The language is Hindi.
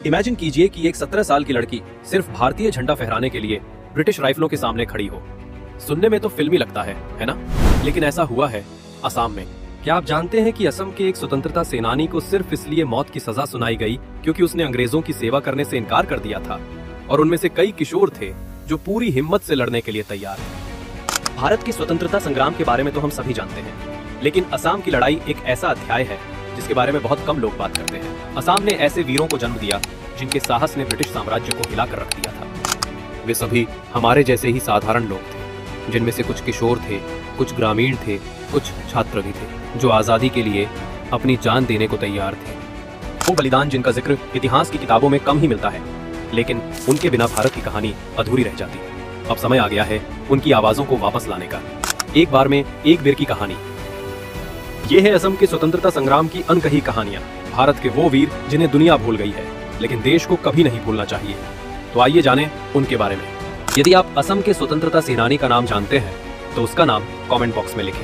इमेजिन कीजिए कि एक 17 साल की लड़की सिर्फ भारतीय झंडा फहराने के लिए ब्रिटिश राइफलों के सामने खड़ी हो। सुनने में तो फिल्मी लगता है ना? लेकिन ऐसा हुआ है असम में। क्या आप जानते हैं कि असम के एक स्वतंत्रता सेनानी को सिर्फ इसलिए मौत की सजा सुनाई गई क्योंकि उसने अंग्रेजों की सेवा करने से इनकार कर दिया था, और उनमें से कई किशोर थे जो पूरी हिम्मत से लड़ने के लिए तैयार थे। भारत के स्वतंत्रता संग्राम के बारे में तो हम सभी जानते हैं, लेकिन असम की लड़ाई एक ऐसा अध्याय है जिसके बारे में बहुत कम लोग बात करते हैं। असम ने ऐसे वीरों को जन्म दिया जिनके साहस ने ब्रिटिश साम्राज्य को हिलाकर रख दिया था। वे सभी हमारे जैसे ही साधारण लोग थे, जिनमें से कुछ किशोर थे, कुछ ग्रामीण थे, कुछ छात्र भी थे, जो आज़ादी के लिए अपनी जान देने को तैयार थे। वो बलिदान जिनका जिक्र इतिहास की किताबों में कम ही मिलता है, लेकिन उनके बिना भारत की कहानी अधूरी रह जाती। अब समय आ गया है उनकी आवाज़ों को वापस लाने का। एक बार में एक वीर की कहानी। ये है असम के स्वतंत्रता संग्राम की अनकही कहानियां। भारत के वो वीर जिन्हें दुनिया भूल गई है, लेकिन देश को कभी नहीं भूलना चाहिए। तो आइए जानें उनके बारे में। यदि आप असम के स्वतंत्रता सेनानी का नाम जानते हैं तो उसका नाम कमेंट बॉक्स में लिखें।